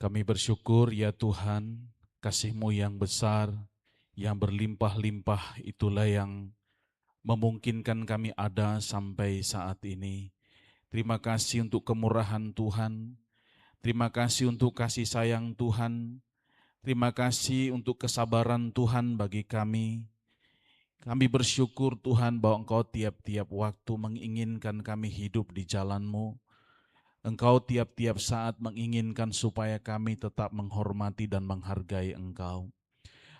Kami bersyukur ya Tuhan, kasih-Mu yang besar, yang berlimpah-limpah itulah yang memungkinkan kami ada sampai saat ini. Terima kasih untuk kemurahan Tuhan, terima kasih untuk kasih sayang Tuhan, terima kasih untuk kesabaran Tuhan bagi kami. Kami bersyukur Tuhan bahwa Engkau tiap-tiap waktu menginginkan kami hidup di jalan-Mu. Engkau tiap-tiap saat menginginkan supaya kami tetap menghormati dan menghargai Engkau.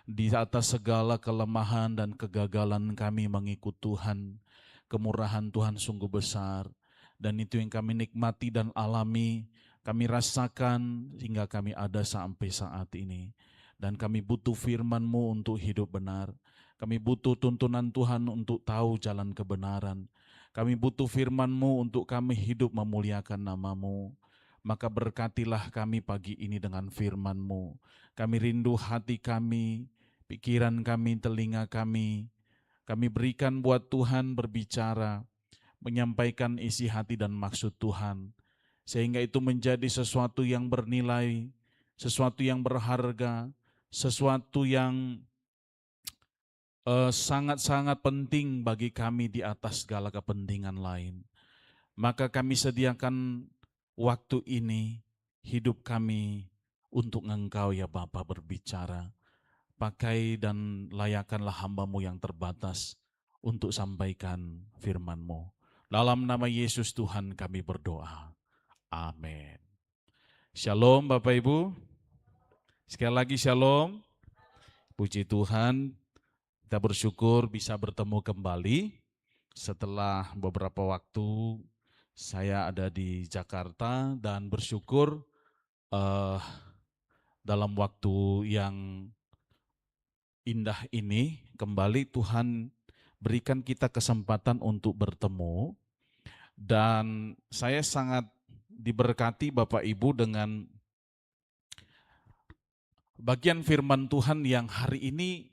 Di atas segala kelemahan dan kegagalan kami mengikut Tuhan, kemurahan Tuhan sungguh besar. Dan itu yang kami nikmati dan alami, kami rasakan hingga kami ada sampai saat ini. Dan kami butuh firman-Mu untuk hidup benar. Kami butuh tuntunan Tuhan untuk tahu jalan kebenaran. Kami butuh firman-Mu untuk kami hidup memuliakan nama-Mu. Maka berkatilah kami pagi ini dengan firman-Mu. Kami rindu hati kami, pikiran kami, telinga kami berikan buat Tuhan berbicara, menyampaikan isi hati dan maksud Tuhan. Sehingga itu menjadi sesuatu yang bernilai, sesuatu yang berharga, sesuatu yang sangat-sangat penting bagi kami di atas segala kepentingan lain. Maka kami sediakan waktu ini, hidup kami untuk Engkau ya Bapa berbicara. Pakai dan layakkanlah hamba-Mu yang terbatas untuk sampaikan firman-Mu. Dalam nama Yesus Tuhan kami berdoa. Amin. Shalom Bapak Ibu. Sekali lagi shalom. Puji Tuhan, kita bersyukur bisa bertemu kembali setelah beberapa waktu saya ada di Jakarta dan bersyukur dalam waktu yang indah ini kembali Tuhan berikan kita kesempatan untuk bertemu dan saya sangat diberkati Bapak Ibu dengan bagian firman Tuhan yang hari ini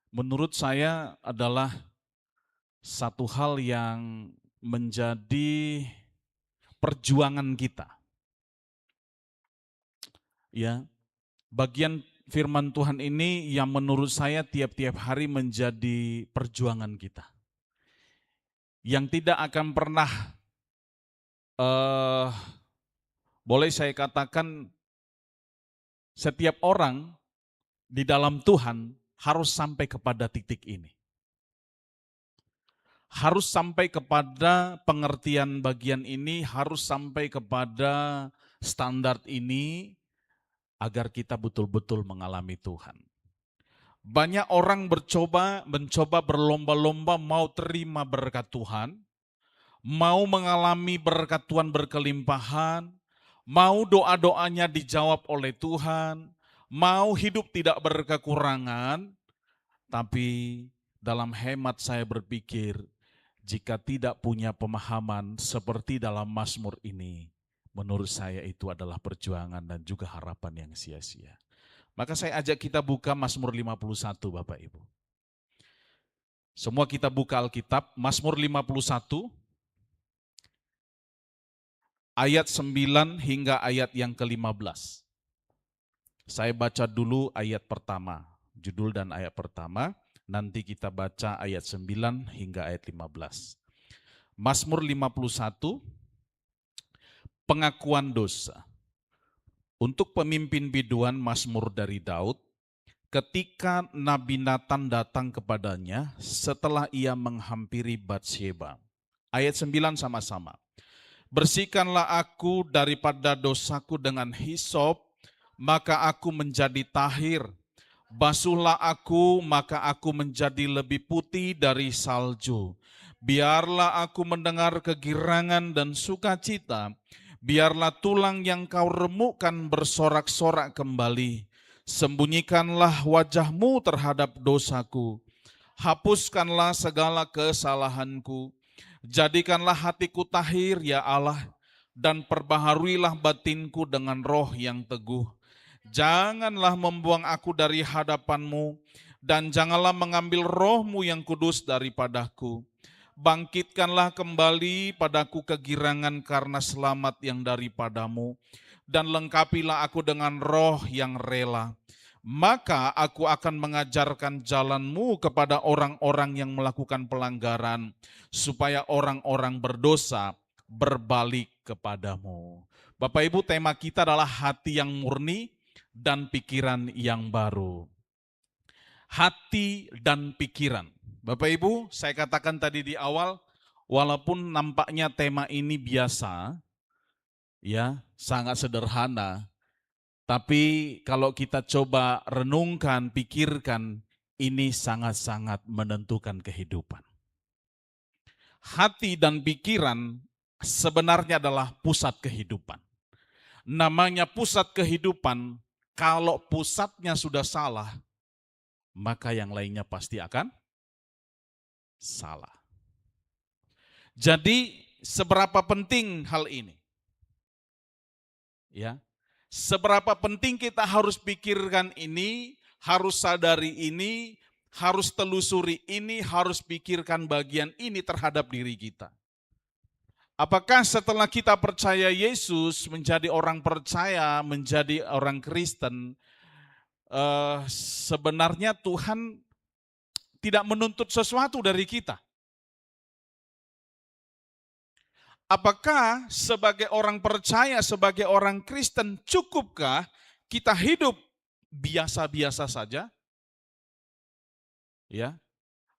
menurut saya adalah satu hal yang menjadi perjuangan kita. Ya, bagian firman Tuhan ini yang menurut saya tiap-tiap hari menjadi perjuangan kita. Yang tidak akan pernah, boleh saya katakan setiap orang di dalam Tuhan harus sampai kepada titik ini. Harus sampai kepada pengertian bagian ini, harus sampai kepada standar ini agar kita betul-betul mengalami Tuhan. Banyak orang mencoba berlomba-lomba mau terima berkat Tuhan, mau mengalami berkat Tuhan berkelimpahan, mau doa-doanya dijawab oleh Tuhan, mau hidup tidak berkekurangan, tapi dalam hemat saya berpikir, jika tidak punya pemahaman seperti dalam Mazmur ini, menurut saya itu adalah perjuangan dan juga harapan yang sia-sia. Maka saya ajak kita buka Mazmur 51 Bapak Ibu. Semua kita buka Alkitab, Mazmur 51, ayat 9 hingga ayat yang ke-15. Saya baca dulu ayat pertama, judul dan ayat pertama, nanti kita baca ayat 9 hingga ayat 15. Mazmur 51, pengakuan dosa. Untuk pemimpin biduan Mazmur dari Daud, ketika Nabi Nathan datang kepadanya setelah ia menghampiri Batsheba. Ayat 9 sama-sama. Bersihkanlah aku daripada dosaku dengan hisop, maka aku menjadi tahir. Basuhlah aku, maka aku menjadi lebih putih dari salju. Biarlah aku mendengar kegirangan dan sukacita. Biarlah tulang yang kau remukkan bersorak-sorak kembali. Sembunyikanlah wajahmu terhadap dosaku. Hapuskanlah segala kesalahanku. Jadikanlah hatiku tahir ya Allah, dan perbaharuilah batinku dengan roh yang teguh. Janganlah membuang aku dari hadapan-Mu, dan janganlah mengambil roh-Mu yang kudus daripadaku. Bangkitkanlah kembali padaku kegirangan karena selamat yang daripadamu, dan lengkapilah aku dengan roh yang rela. Maka aku akan mengajarkan jalanmu kepada orang-orang yang melakukan pelanggaran, supaya orang-orang berdosa berbalik kepadamu. Bapak Ibu, tema kita adalah hati yang murni dan pikiran yang baru. Hati dan pikiran. Bapak Ibu, saya katakan tadi di awal, walaupun nampaknya tema ini biasa, ya, sangat sederhana, tapi kalau kita coba renungkan, pikirkan, ini sangat-sangat menentukan kehidupan. Hati dan pikiran sebenarnya adalah pusat kehidupan. Namanya pusat kehidupan, kalau pusatnya sudah salah, maka yang lainnya pasti akan salah. Jadi seberapa penting hal ini? Ya. Seberapa penting kita harus pikirkan ini, harus sadari ini, harus telusuri ini, harus pikirkan bagian ini terhadap diri kita. Apakah setelah kita percaya Yesus, menjadi orang percaya, menjadi orang Kristen, sebenarnya Tuhan tidak menuntut sesuatu dari kita? Apakah sebagai orang percaya, sebagai orang Kristen, cukupkah kita hidup biasa-biasa saja? Ya.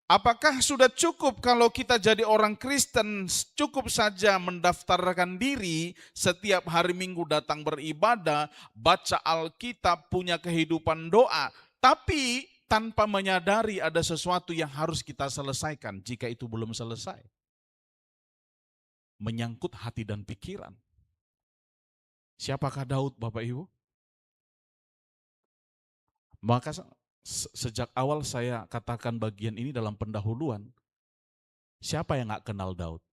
Apakah sudah cukup kalau kita jadi orang Kristen, cukup saja mendaftarkan diri, setiap hari Minggu datang beribadah, baca Alkitab, punya kehidupan doa, tapi tanpa menyadari ada sesuatu yang harus kita selesaikan jika itu belum selesai? Menyangkut hati dan pikiran. Siapakah Daud, Bapak Ibu? Maka sejak awal saya katakan bagian ini dalam pendahuluan. Siapa yang gak kenal Daud?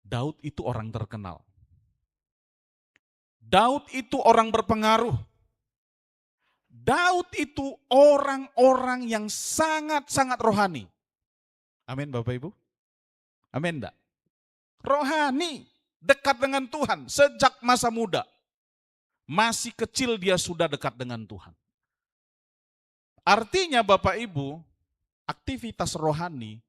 Daud itu orang terkenal. Daud itu orang berpengaruh. Daud itu orang-orang yang sangat-sangat rohani. Amin Bapak Ibu? Amin enggak? Rohani, dekat dengan Tuhan sejak masa muda. Masih kecil dia sudah dekat dengan Tuhan. Artinya Bapak Ibu, aktivitas rohani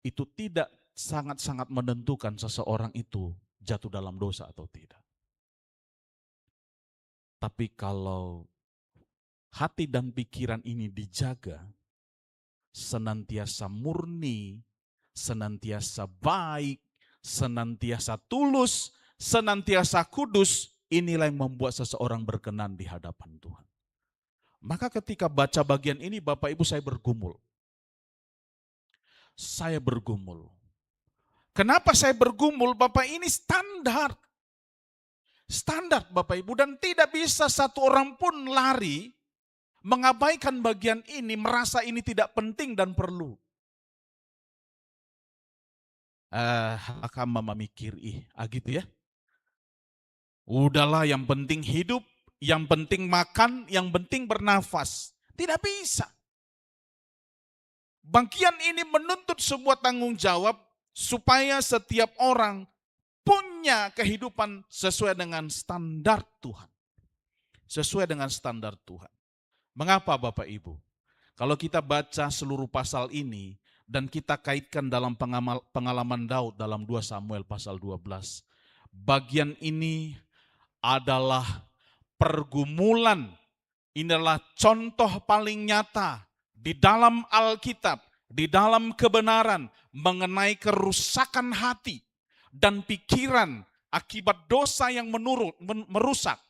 itu tidak sangat-sangat menentukan seseorang itu jatuh dalam dosa atau tidak. Tapi kalau hati dan pikiran ini dijaga, senantiasa murni, senantiasa baik, senantiasa tulus, senantiasa kudus, inilah yang membuat seseorang berkenan di hadapan Tuhan. Maka ketika baca bagian ini Bapak Ibu, saya bergumul. Saya bergumul. Kenapa saya bergumul? Bapak, ini standar. Standar Bapak Ibu, dan tidak bisa satu orang pun lari mengabaikan bagian ini, merasa ini tidak penting dan perlu. Akan mama mikir, gitu ya. Udahlah, yang penting hidup, yang penting makan, yang penting bernafas. Tidak bisa. Bagian ini menuntut sebuah tanggung jawab supaya setiap orang punya kehidupan sesuai dengan standar Tuhan. Sesuai dengan standar Tuhan. Mengapa Bapak Ibu? Kalau kita baca seluruh pasal ini dan kita kaitkan dalam pengalaman Daud dalam 2 Samuel pasal 12. Bagian ini adalah pergumulan. Inilah contoh paling nyata di dalam Alkitab, di dalam kebenaran mengenai kerusakan hati dan pikiran akibat dosa yang merusak.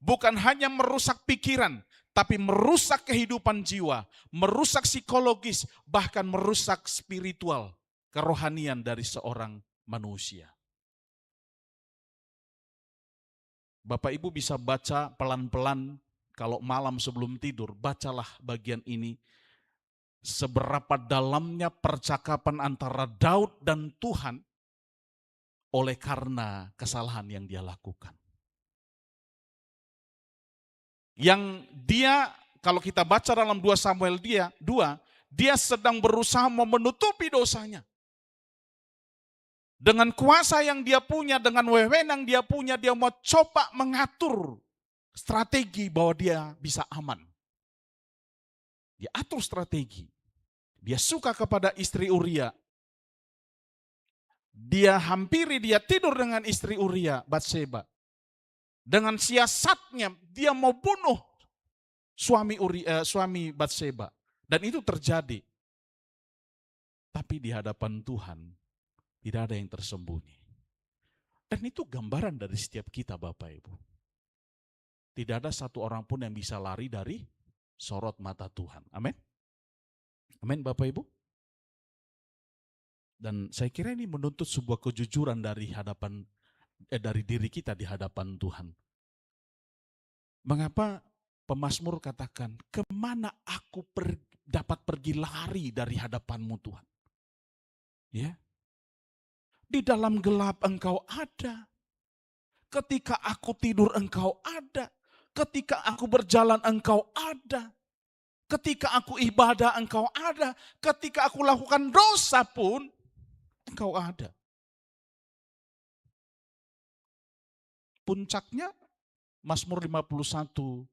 Bukan hanya merusak pikiran, tapi merusak kehidupan jiwa, merusak psikologis, bahkan merusak spiritual, kerohanian dari seorang manusia. Bapak Ibu bisa baca pelan-pelan kalau malam sebelum tidur, bacalah bagian ini. Seberapa dalamnya percakapan antara Daud dan Tuhan oleh karena kesalahan yang dia lakukan. Yang dia, kalau kita baca dalam 2 Samuel 2, Dia sedang berusaha menutupi dosanya. Dengan kuasa yang dia punya, dengan wewenang dia punya, dia mau coba mengatur strategi bahwa dia bisa aman. Dia atur strategi. Dia suka kepada istri Uria. Dia hampiri, dia tidur dengan istri Uria, Batseba. Dengan siasatnya dia mau bunuh suami Batseba. Dan itu terjadi. Tapi di hadapan Tuhan tidak ada yang tersembunyi. Dan itu gambaran dari setiap kita, Bapak Ibu. Tidak ada satu orang pun yang bisa lari dari sorot mata Tuhan. Amin. Amin, Bapak Ibu. Dan saya kira ini menuntut sebuah kejujuran dari diri kita di hadapan Tuhan. Mengapa pemazmur katakan, kemana aku dapat pergi lari dari hadapanmu Tuhan? Ya, di dalam gelap Engkau ada. Ketika aku tidur Engkau ada. Ketika aku berjalan Engkau ada. Ketika aku ibadah Engkau ada. Ketika aku lakukan dosa pun Engkau ada. Puncaknya Mazmur 51,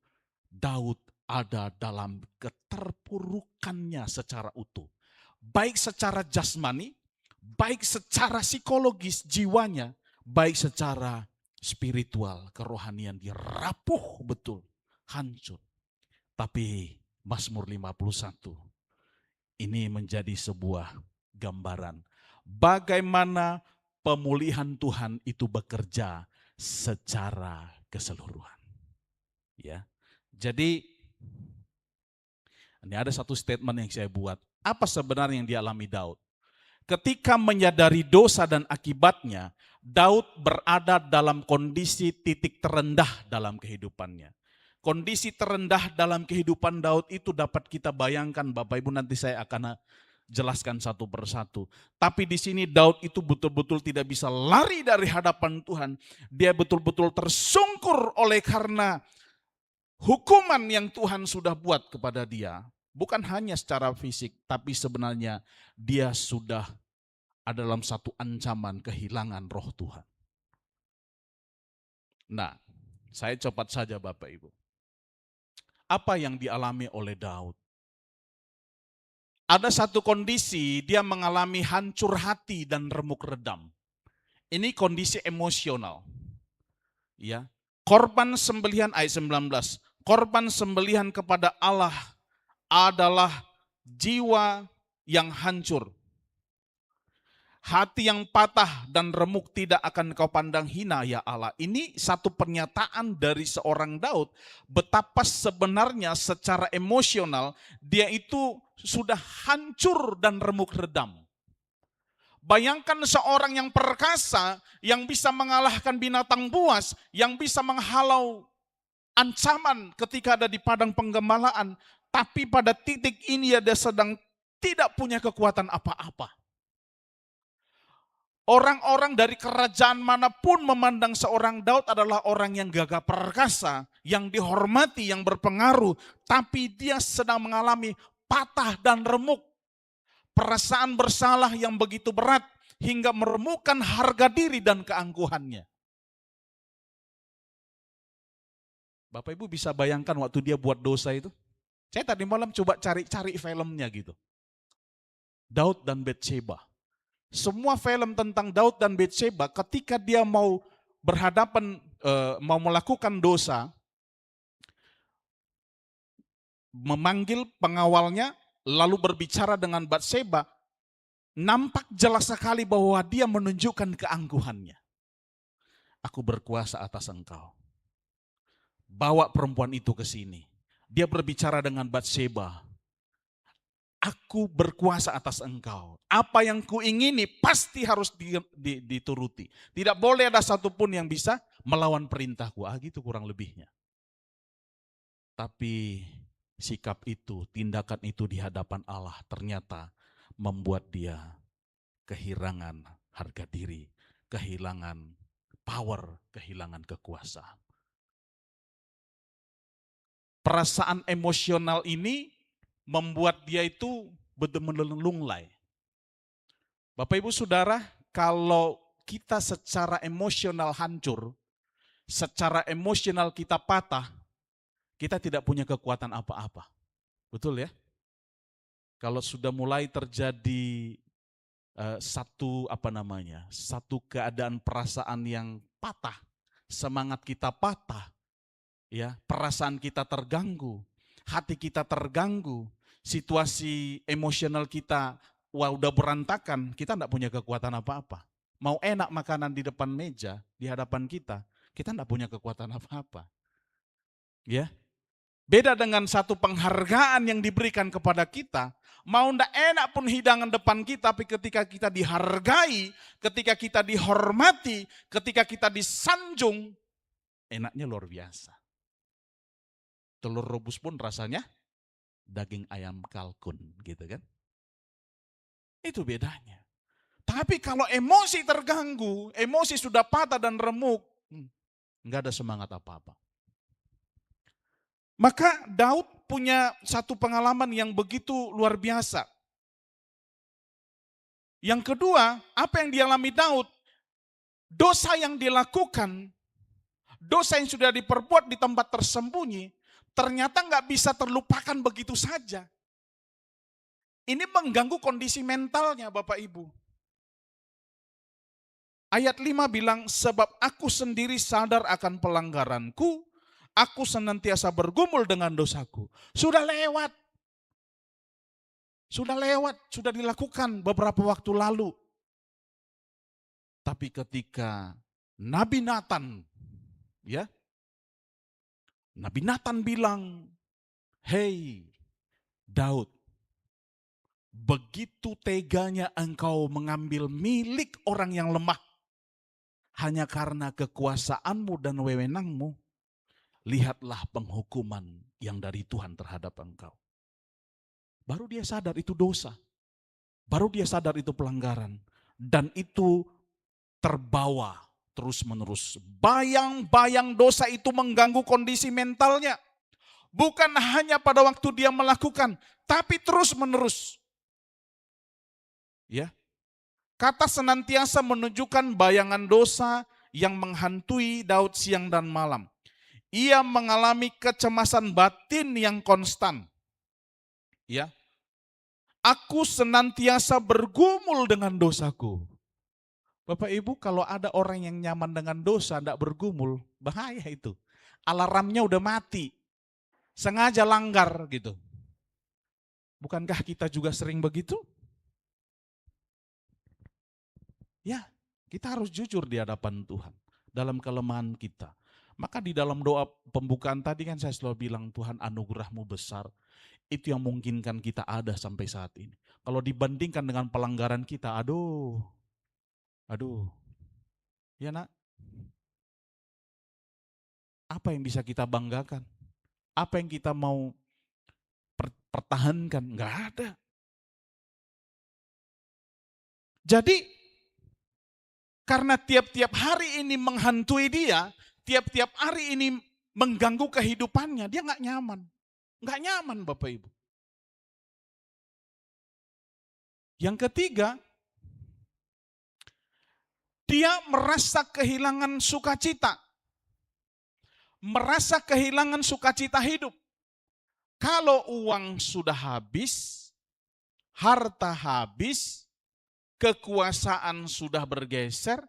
Daud ada dalam keterpurukannya secara utuh. Baik secara jasmani, baik secara psikologis jiwanya, baik secara spiritual, kerohanian dia rapuh betul, hancur. Tapi Mazmur 51 ini menjadi sebuah gambaran bagaimana pemulihan Tuhan itu bekerja secara keseluruhan. Ya. Jadi ini ada satu statement yang saya buat. Apa sebenarnya yang dialami Daud? Ketika menyadari dosa dan akibatnya, Daud berada dalam kondisi titik terendah dalam kehidupannya. Kondisi terendah dalam kehidupan Daud itu dapat kita bayangkan, Bapak Ibu, nanti saya akan jelaskan satu persatu. Tapi di sini Daud itu betul-betul tidak bisa lari dari hadapan Tuhan. Dia betul-betul tersungkur oleh karena hukuman yang Tuhan sudah buat kepada dia. Bukan hanya secara fisik, tapi sebenarnya dia sudah ada dalam satu ancaman kehilangan roh Tuhan. Nah, saya cepat saja Bapak Ibu. Apa yang dialami oleh Daud? Ada satu kondisi dia mengalami hancur hati dan remuk redam. Ini kondisi emosional. Ya. Korban sembelihan ayat 19. Korban sembelihan kepada Allah adalah jiwa yang hancur. Hati yang patah dan remuk tidak akan kau pandang hina ya Allah. Ini satu pernyataan dari seorang Daud. Betapa sebenarnya secara emosional dia itu sudah hancur dan remuk redam. Bayangkan seorang yang perkasa, yang bisa mengalahkan binatang buas, yang bisa menghalau ancaman ketika ada di padang penggembalaan. Tapi pada titik ini dia sedang tidak punya kekuatan apa-apa. Orang-orang dari kerajaan manapun memandang seorang Daud adalah orang yang gagah perkasa, yang dihormati, yang berpengaruh. Tapi dia sedang mengalami patah dan remuk. Perasaan bersalah yang begitu berat hingga meremukkan harga diri dan keangkuhannya. Bapak Ibu bisa bayangkan waktu dia buat dosa itu? Saya tadi malam coba cari filmnya gitu. Daud dan Bathsheba. Semua film tentang Daud dan Bathsheba ketika dia mau berhadapan, mau melakukan dosa, memanggil pengawalnya, lalu berbicara dengan Bathsheba, nampak jelas sekali bahwa dia menunjukkan keangkuhannya. Aku berkuasa atas engkau. Bawa perempuan itu ke sini. Dia berbicara dengan Bathsheba. Aku berkuasa atas engkau. Apa yang kuingini pasti harus dituruti. Tidak boleh ada satupun yang bisa melawan perintahku. Gitu kurang lebihnya. Tapi sikap itu, tindakan itu di hadapan Allah ternyata membuat dia kehilangan harga diri, kehilangan power, kehilangan kekuasaan. Perasaan emosional ini membuat dia itu benar-benar lunglai. Bapak Ibu Saudara, kalau kita secara emosional hancur, secara emosional kita patah, kita tidak punya kekuatan apa-apa. Betul ya? Kalau sudah mulai terjadi satu keadaan perasaan yang patah, semangat kita patah, ya, perasaan kita terganggu, hati kita terganggu, situasi emosional kita udah berantakan, kita tidak punya kekuatan apa-apa. Mau enak makanan di depan meja, di hadapan kita tidak punya kekuatan apa-apa. Ya, beda dengan satu penghargaan yang diberikan kepada kita. Mau ndak enak pun hidangan depan kita, tapi ketika kita dihargai, ketika kita dihormati, ketika kita disanjung, enaknya luar biasa. Telur rebus pun rasanya daging ayam kalkun, gitu kan. Itu bedanya. Tapi kalau emosi terganggu, emosi sudah patah dan remuk, nggak ada semangat apa-apa. Maka Daud punya satu pengalaman yang begitu luar biasa. Yang kedua, apa yang dialami Daud? Dosa yang dilakukan, dosa yang sudah diperbuat di tempat tersembunyi, ternyata nggak bisa terlupakan begitu saja. Ini mengganggu kondisi mentalnya Bapak Ibu. Ayat 5 bilang, sebab aku sendiri sadar akan pelanggaranku, aku senantiasa bergumul dengan dosaku. Sudah lewat, sudah dilakukan beberapa waktu lalu. Tapi ketika Nabi Nathan, ya, Nabi Nathan bilang, hei Daud, begitu teganya engkau mengambil milik orang yang lemah, hanya karena kekuasaanmu dan wewenangmu, lihatlah penghukuman yang dari Tuhan terhadap engkau. Baru dia sadar itu dosa. Baru dia sadar itu pelanggaran. Dan itu terbawa terus-menerus. Bayang-bayang dosa itu mengganggu kondisi mentalnya. Bukan hanya pada waktu dia melakukan, tapi terus-menerus. Ya. Kata senantiasa menunjukkan bayangan dosa yang menghantui Daud siang dan malam. Ia mengalami kecemasan batin yang konstan. Ya. Aku senantiasa bergumul dengan dosaku. Bapak Ibu, kalau ada orang yang nyaman dengan dosa, tidak bergumul, bahaya itu. Alarmnya udah mati. Sengaja langgar gitu. Bukankah kita juga sering begitu? Ya, kita harus jujur di hadapan Tuhan. Dalam kelemahan kita. Maka di dalam doa pembukaan tadi kan saya selalu bilang, Tuhan anugerahmu besar. Itu yang memungkinkan kita ada sampai saat ini. Kalau dibandingkan dengan pelanggaran kita, aduh. Ya nak, apa yang bisa kita banggakan? Apa yang kita mau pertahankan? Enggak ada. Jadi, karena tiap-tiap hari ini menghantui dia, tiap-tiap hari ini mengganggu kehidupannya, dia enggak nyaman. Enggak nyaman Bapak Ibu. Yang ketiga, dia merasa kehilangan sukacita. Merasa kehilangan sukacita hidup. Kalau uang sudah habis, harta habis, kekuasaan sudah bergeser,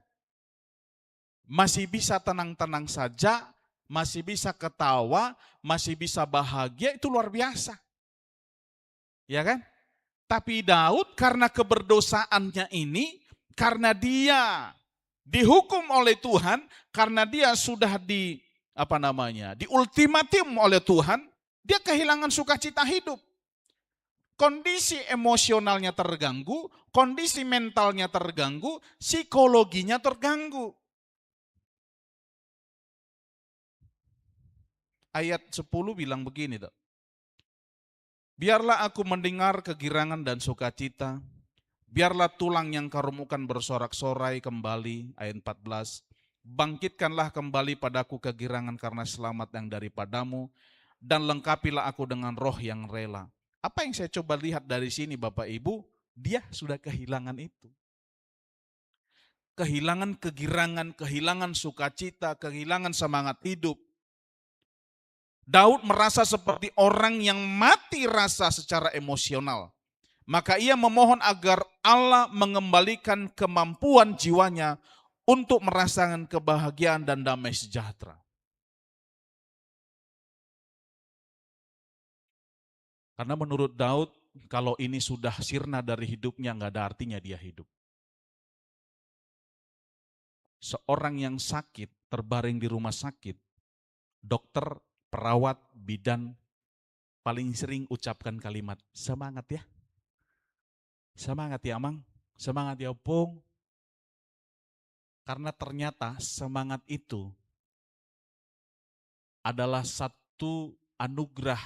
masih bisa tenang-tenang saja, masih bisa ketawa, masih bisa bahagia, itu luar biasa. Ya kan? Tapi Daud karena keberdosaannya ini, karena dia dihukum oleh Tuhan, karena dia sudah diultimatum oleh Tuhan, dia kehilangan sukacita hidup. Kondisi emosionalnya terganggu, kondisi mentalnya terganggu, psikologinya terganggu. Ayat 10 bilang begini, toh. Biarlah aku mendengar kegirangan dan sukacita, biarlah tulang yang karumukan bersorak-sorai kembali, ayat 14. Bangkitkanlah kembali padaku kegirangan karena selamat yang daripadamu, dan lengkapilah aku dengan roh yang rela. Apa yang saya coba lihat dari sini Bapak Ibu, dia sudah kehilangan itu. Kehilangan kegirangan, kehilangan sukacita, kehilangan semangat hidup. Daud merasa seperti orang yang mati rasa secara emosional. Maka ia memohon agar Allah mengembalikan kemampuan jiwanya untuk merasakan kebahagiaan dan damai sejahtera. Karena menurut Daud, kalau ini sudah sirna dari hidupnya, nggak ada artinya dia hidup. Seorang yang sakit, terbaring di rumah sakit, dokter, perawat, bidan, paling sering ucapkan kalimat, semangat ya. Semangat ya Mang, semangat ya Opung. Karena ternyata semangat itu adalah satu anugerah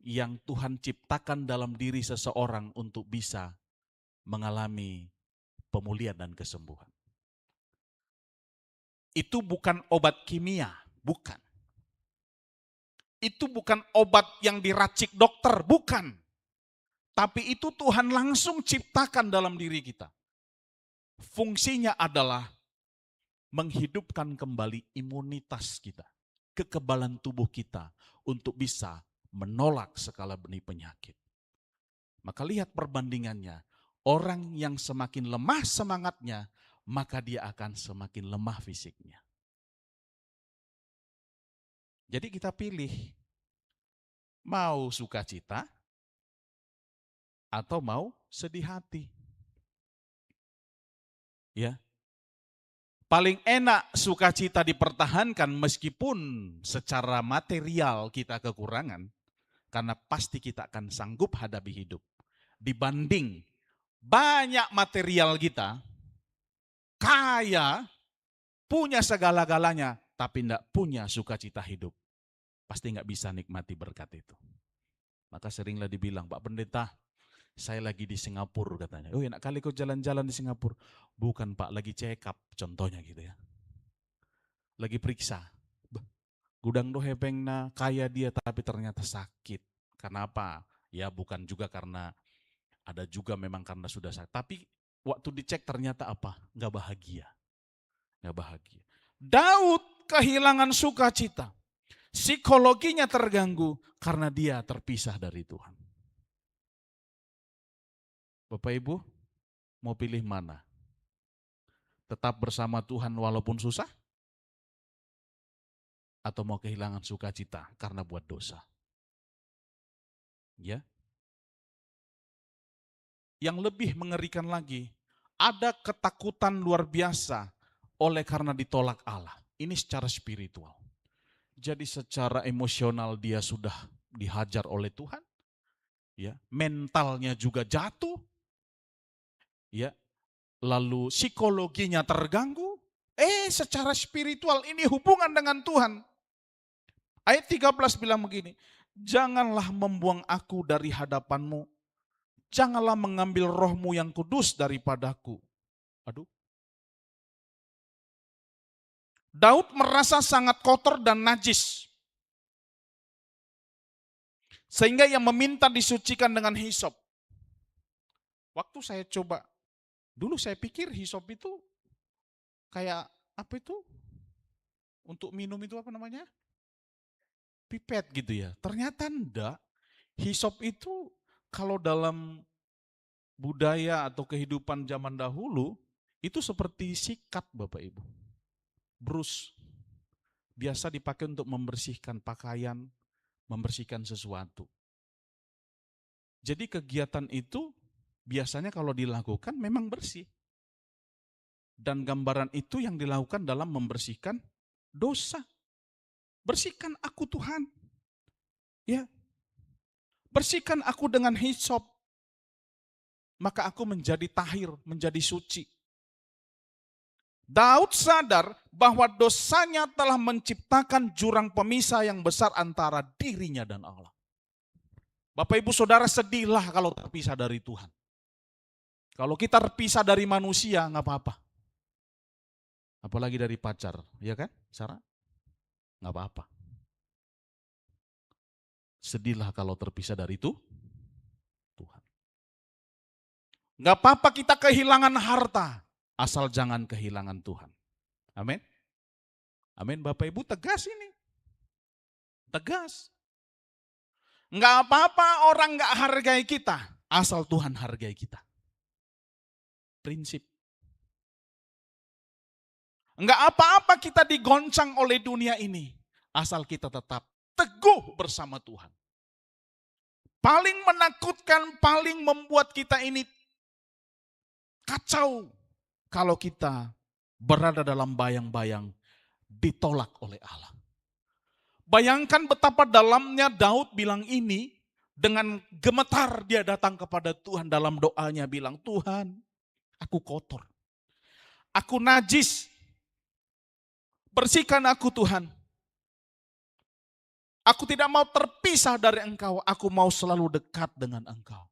yang Tuhan ciptakan dalam diri seseorang untuk bisa mengalami pemulihan dan kesembuhan. Itu bukan obat kimia, bukan. Itu bukan obat yang diracik dokter, bukan. Tapi itu Tuhan langsung ciptakan dalam diri kita. Fungsinya adalah menghidupkan kembali imunitas kita, kekebalan tubuh kita untuk bisa menolak segala benih penyakit. Maka lihat perbandingannya, orang yang semakin lemah semangatnya, maka dia akan semakin lemah fisiknya. Jadi kita pilih, mau sukacita atau mau sedih hati. Ya. Paling enak sukacita dipertahankan meskipun secara material kita kekurangan, karena pasti kita akan sanggup hadapi hidup. Dibanding banyak material kita, kaya, punya segala-galanya, tapi tidak punya sukacita hidup. Pasti nggak bisa nikmati berkat itu. Maka seringlah dibilang, Pak Pendeta, saya lagi di Singapura katanya. Oh enak kali kau jalan-jalan di Singapura. Bukan Pak, lagi check up contohnya gitu ya. Lagi periksa. Gudang do hepengna kaya dia tapi ternyata sakit. Kenapa? Ya bukan juga karena, ada juga memang karena sudah sakit. Tapi waktu dicek ternyata apa? Nggak bahagia. Nggak bahagia. Daud kehilangan sukacita. Psikologinya terganggu karena dia terpisah dari Tuhan. Bapak Ibu, mau pilih mana? Tetap bersama Tuhan walaupun susah? Atau mau kehilangan sukacita karena buat dosa? Ya. Yang lebih mengerikan lagi, ada ketakutan luar biasa oleh karena ditolak Allah. Ini secara spiritual. Jadi secara emosional dia sudah dihajar oleh Tuhan, ya, mentalnya juga jatuh, ya, lalu psikologinya terganggu. Secara spiritual ini hubungan dengan Tuhan. Ayat 13 bilang begini, janganlah membuang aku dari hadapanmu, janganlah mengambil rohmu yang kudus daripadaku. Aduh. Daud merasa sangat kotor dan najis. Sehingga ia meminta disucikan dengan hisop. Waktu saya coba, dulu saya pikir hisop itu kayak apa itu? Untuk minum itu apa namanya? Pipet gitu ya. Ternyata enggak. Hisop itu kalau dalam budaya atau kehidupan zaman dahulu, itu seperti sikat Bapak Ibu. Brus. Biasa dipakai untuk membersihkan pakaian, membersihkan sesuatu. Jadi kegiatan itu biasanya kalau dilakukan memang bersih. Dan gambaran itu yang dilakukan dalam membersihkan dosa. Bersihkan aku Tuhan. Ya. Bersihkan aku dengan hisop. Maka aku menjadi tahir, menjadi suci. Daud sadar bahwa dosanya telah menciptakan jurang pemisah yang besar antara dirinya dan Allah. Bapak Ibu Saudara, sedihlah kalau terpisah dari Tuhan. Kalau kita terpisah dari manusia nggak apa-apa. Apalagi dari pacar, ya kan Sarah? Nggak apa-apa. Sedihlah kalau terpisah dari itu Nggak apa-apa kita kehilangan harta, asal jangan kehilangan Tuhan. Amin. Amin. Bapak Ibu tegas ini. Tegas. Nggak apa-apa orang nggak hargai kita, asal Tuhan hargai kita. Prinsip. Nggak apa-apa kita digoncang oleh dunia ini, asal kita tetap teguh bersama Tuhan. Paling menakutkan, paling membuat kita ini kacau kalau kita berada dalam bayang-bayang ditolak oleh Allah. Bayangkan betapa dalamnya Daud bilang ini, dengan gemetar dia datang kepada Tuhan dalam doanya bilang, Tuhan, aku kotor, aku najis, bersihkan aku Tuhan. Aku tidak mau terpisah dari Engkau, aku mau selalu dekat dengan Engkau.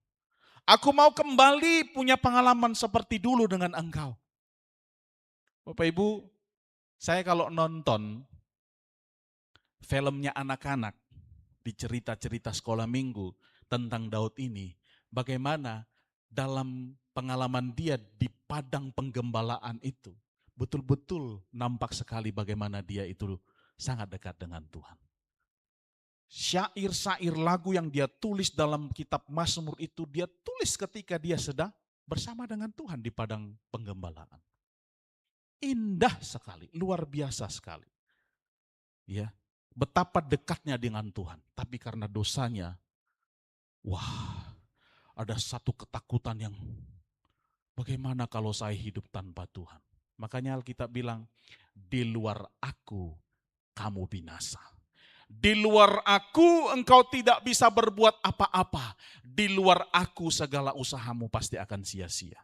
Aku mau kembali punya pengalaman seperti dulu dengan Engkau. Bapak Ibu, saya kalau nonton filmnya anak-anak di cerita-cerita sekolah minggu tentang Daud ini, bagaimana dalam pengalaman dia di padang penggembalaan itu, betul-betul nampak sekali bagaimana dia itu sangat dekat dengan Tuhan. Syair-syair lagu yang dia tulis dalam kitab Mazmur itu, dia tulis ketika dia sedang bersama dengan Tuhan di padang penggembalaan. Indah sekali, luar biasa sekali. Ya, betapa dekatnya dengan Tuhan, tapi karena dosanya, wah, ada satu ketakutan yang bagaimana kalau saya hidup tanpa Tuhan. Makanya Alkitab bilang, di luar aku kamu binasa. Di luar aku engkau tidak bisa berbuat apa-apa. Di luar aku segala usahamu pasti akan sia-sia.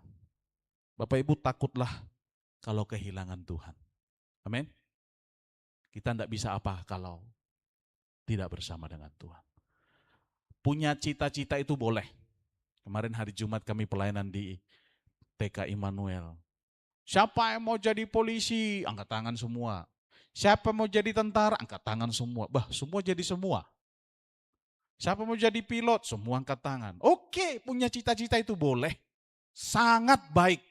Bapak Ibu takutlah kalau kehilangan Tuhan. Amin. Kita tidak bisa apa kalau tidak bersama dengan Tuhan. Punya cita-cita itu boleh. Kemarin hari Jumat kami pelayanan di TK Immanuel. Siapa yang mau jadi polisi? Angkat tangan semua. Siapa mau jadi tentara? Angkat tangan semua. Semua jadi semua. Siapa mau jadi pilot? Semua angkat tangan. Oke, punya cita-cita itu boleh. Sangat baik.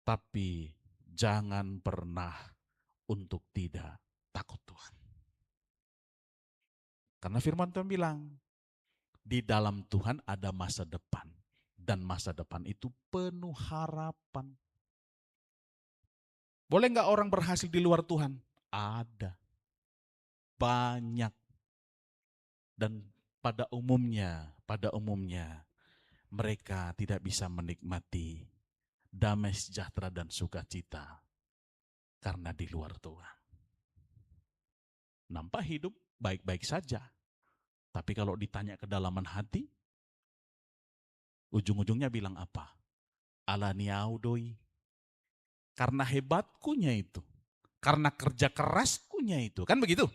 Tapi jangan pernah untuk tidak takut Tuhan. Karena firman Tuhan bilang, di dalam Tuhan ada masa depan. Dan masa depan itu penuh harapan. Boleh nggak orang berhasil di luar Tuhan? Ada. Banyak. Dan pada umumnya mereka tidak bisa menikmati damai sejahtera dan sukacita karena di luar Tuhan. Nampak hidup baik-baik saja. Tapi kalau ditanya kedalaman hati, ujung-ujungnya bilang apa? Alaniau doi. Karena hebatkunya itu. Karena kerja keraskunya itu. Kan begitu?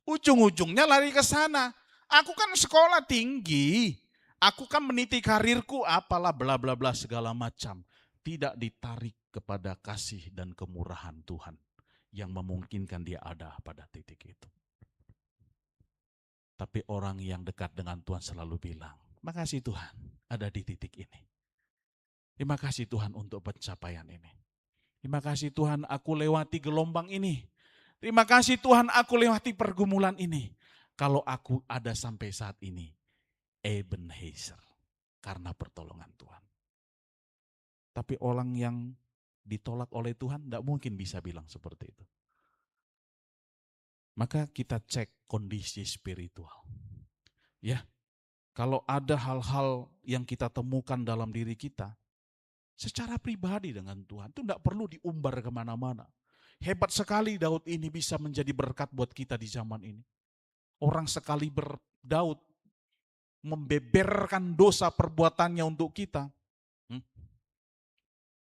Ujung-ujungnya lari ke sana. Aku kan sekolah tinggi. Aku kan meniti karirku apalah bla bla bla segala macam. Tidak ditarik kepada kasih dan kemurahan Tuhan yang memungkinkan dia ada pada titik itu. Tapi orang yang dekat dengan Tuhan selalu bilang, makasih Tuhan ada di titik ini. Terima kasih Tuhan untuk pencapaian ini. Terima kasih Tuhan aku lewati gelombang ini. Terima kasih Tuhan aku lewati pergumulan ini. Kalau aku ada sampai saat ini, Ebenezer, karena pertolongan Tuhan. Tapi orang yang ditolak oleh Tuhan tidak mungkin bisa bilang seperti itu. Maka kita cek kondisi spiritual. Ya, kalau ada hal-hal yang kita temukan dalam diri kita, secara pribadi dengan Tuhan, itu tidak perlu diumbar kemana-mana. Hebat sekali Daud ini bisa menjadi berkat buat kita di zaman ini. Orang sekali Daud membeberkan dosa perbuatannya untuk kita.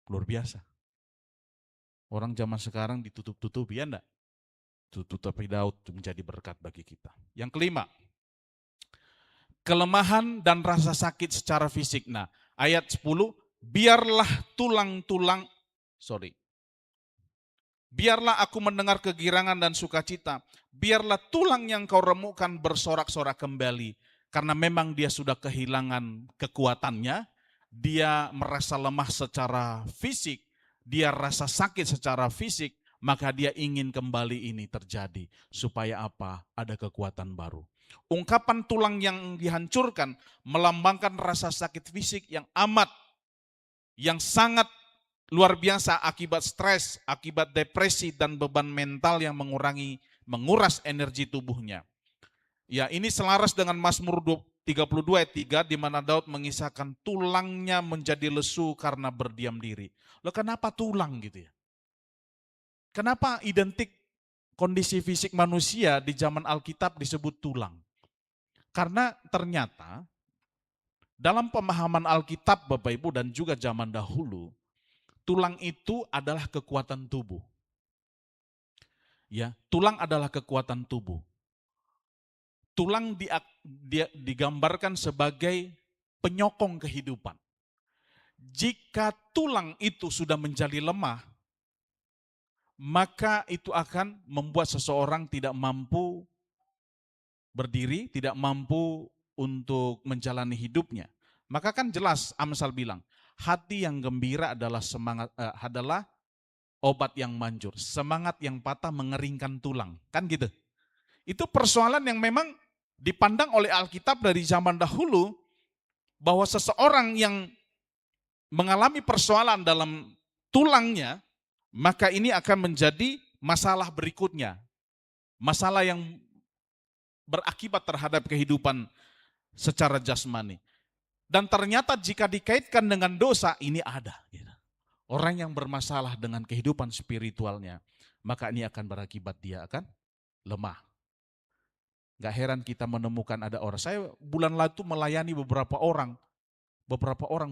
Luar biasa. Orang zaman sekarang ditutup-tutupi, ya enggak? Tutup-tutupi Daud menjadi berkat bagi kita. Yang kelima, kelemahan dan rasa sakit secara fisik. Nah, ayat 10, biarlah aku mendengar kegirangan dan sukacita. Biarlah tulang yang kau remukkan bersorak-sorak kembali. Karena memang dia sudah kehilangan kekuatannya. dia merasa lemah secara fisik, dia rasa sakit secara fisik, maka dia ingin kembali ini terjadi. Supaya apa? Ada kekuatan baru. Ungkapan tulang yang dihancurkan melambangkan rasa sakit fisik yang sangat luar biasa akibat stres, akibat depresi dan beban mental yang menguras energi tubuhnya. Ya, ini selaras dengan Mazmur 32 ayat 3 di mana Daud mengisahkan tulangnya menjadi lesu karena berdiam diri. Loh, kenapa tulang gitu ya? Kenapa identik kondisi fisik manusia di zaman Alkitab disebut tulang? Karena ternyata dalam pemahaman Alkitab Bapak Ibu dan juga zaman dahulu, tulang itu adalah kekuatan tubuh. Ya, tulang adalah kekuatan tubuh. Tulang digambarkan sebagai penyokong kehidupan. Jika tulang itu sudah menjadi lemah, maka itu akan membuat seseorang tidak mampu berdiri, tidak mampu untuk menjalani hidupnya. Maka kan jelas Amsal bilang, hati yang gembira adalah obat yang manjur. Semangat yang patah mengeringkan tulang. Kan gitu. Itu persoalan yang memang dipandang oleh Alkitab dari zaman dahulu, bahwa seseorang yang mengalami persoalan dalam tulangnya, maka ini akan menjadi masalah berikutnya. Masalah yang berakibat terhadap kehidupan secara jasmani. Dan ternyata jika dikaitkan dengan dosa, ini ada. Orang yang bermasalah dengan kehidupan spiritualnya, maka ini akan berakibat dia akan lemah. Gak heran kita menemukan ada orang, saya bulan lalu melayani beberapa orang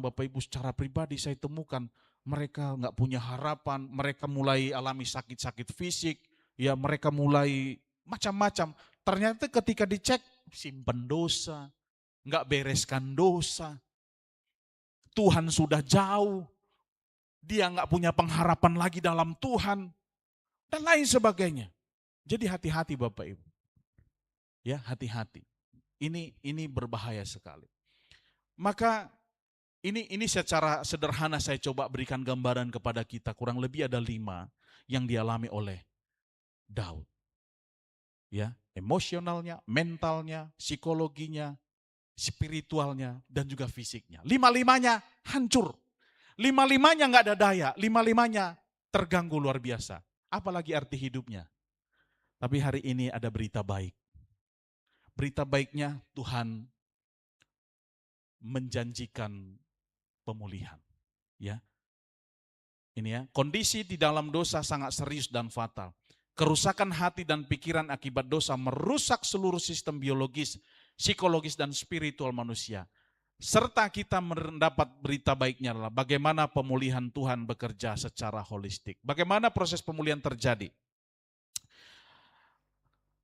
Bapak Ibu secara pribadi saya temukan, mereka gak punya harapan, mereka mulai alami sakit-sakit fisik, ya mereka mulai macam-macam. Ternyata ketika dicek, simpen dosa, gak bereskan dosa, Tuhan sudah jauh, dia gak punya pengharapan lagi dalam Tuhan, dan lain sebagainya. Jadi hati-hati Bapak Ibu. Ya, hati-hati. Ini berbahaya sekali. Maka ini secara sederhana saya coba berikan gambaran kepada kita, kurang lebih ada 5 yang dialami oleh Daud. Ya, emosionalnya, mentalnya, psikologinya, spiritualnya, dan juga fisiknya. 5-5-nya hancur. 5-5-nya nggak ada daya, 5-5-nya terganggu luar biasa. Apalagi arti hidupnya. Tapi hari ini ada berita baik. Berita baiknya Tuhan menjanjikan pemulihan. Ya, ini ya, kondisi di dalam dosa sangat serius dan fatal. Kerusakan hati dan pikiran akibat dosa merusak seluruh sistem biologis, psikologis, dan spiritual manusia. Serta kita mendapat berita baiknya adalah bagaimana pemulihan Tuhan bekerja secara holistik. Bagaimana proses pemulihan terjadi?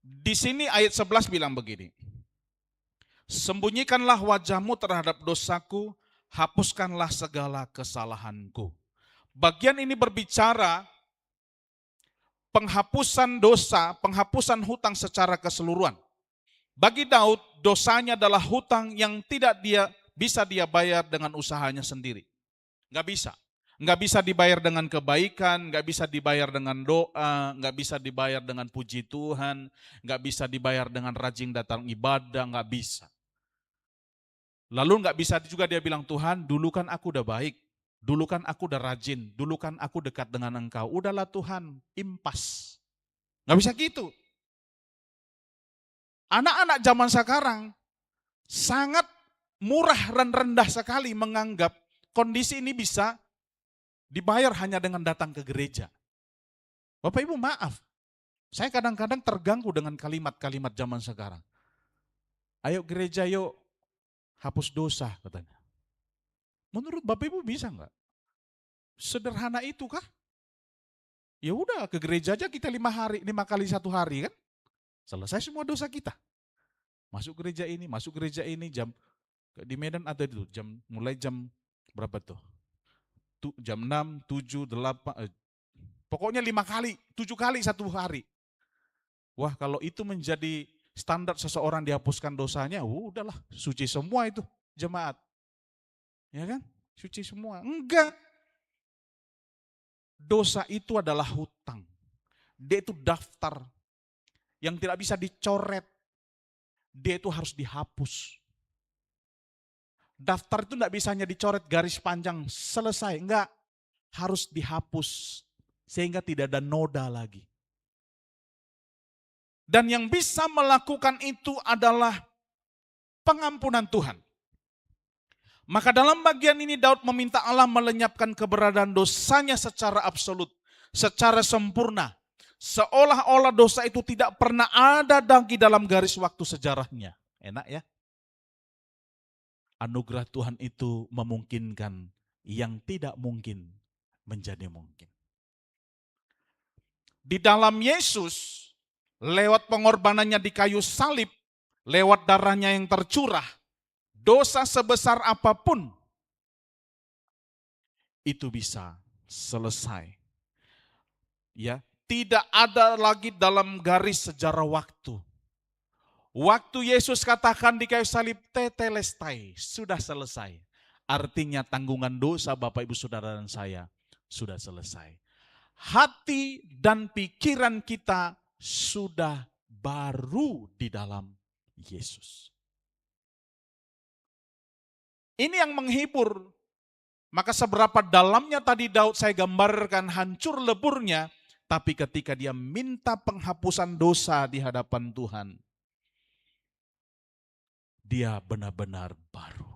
Di sini ayat 11 bilang begini. Sembunyikanlah wajahmu terhadap dosaku, hapuskanlah segala kesalahanku. Bagian ini berbicara penghapusan dosa, penghapusan hutang secara keseluruhan. Bagi Daud, dosanya adalah hutang yang tidak bisa dia bayar dengan usahanya sendiri. Nggak bisa. Nggak bisa dibayar dengan kebaikan, nggak bisa dibayar dengan doa, nggak bisa dibayar dengan puji Tuhan, nggak bisa dibayar dengan rajin datang ibadah, nggak bisa. Lalu nggak bisa juga dia bilang, Tuhan dulu kan aku udah baik, dulu kan aku udah rajin, dulu kan aku dekat dengan Engkau, udahlah Tuhan, impas. Nggak bisa gitu. Anak-anak zaman sekarang sangat murah dan rendah sekali menganggap kondisi ini bisa dibayar hanya dengan datang ke gereja. Bapak Ibu maaf, saya kadang-kadang terganggu dengan kalimat-kalimat zaman sekarang. Ayo gereja yuk, hapus dosa katanya. Menurut Bapak Ibu bisa nggak? Sederhana itu kah? Ya udah ke gereja aja kita 5 kali 1 hari kan? Selesai semua dosa kita. Masuk gereja ini jam di Medan ada itu mulai jam berapa tuh? Jam 6, 7, 8, pokoknya 5 kali, 7 kali 1 hari. Wah, kalau itu menjadi standar seseorang dihapuskan dosanya, udahlah suci semua itu jemaat. Ya kan? suci semua. Enggak. Dosa itu adalah hutang. Dia itu daftar yang tidak bisa dicoret. Dia itu harus dihapus. Daftar itu tidak bisa hanya dicoret garis panjang, selesai. Enggak, harus dihapus. Sehingga tidak ada noda lagi. Dan yang bisa melakukan itu adalah pengampunan Tuhan. Maka dalam bagian ini Daud meminta Allah melenyapkan keberadaan dosanya secara absolut, secara sempurna. Seolah-olah dosa itu tidak pernah ada lagi dalam garis waktu sejarahnya. Enak ya? Anugerah Tuhan itu memungkinkan yang tidak mungkin menjadi mungkin. Di dalam Yesus, lewat pengorbanannya di kayu salib, lewat darahnya yang tercurah, dosa sebesar apapun itu bisa selesai. Ya, tidak ada lagi dalam garis sejarah waktu. Waktu Yesus katakan di kayu salib tetelestai, sudah selesai. Artinya tanggungan dosa Bapak Ibu Saudara dan saya sudah selesai. Hati dan pikiran kita sudah baru di dalam Yesus. Ini yang menghibur. Maka seberapa dalamnya tadi Daud saya gambarkan hancur leburnya, tapi ketika dia minta penghapusan dosa di hadapan Tuhan, dia benar-benar baru.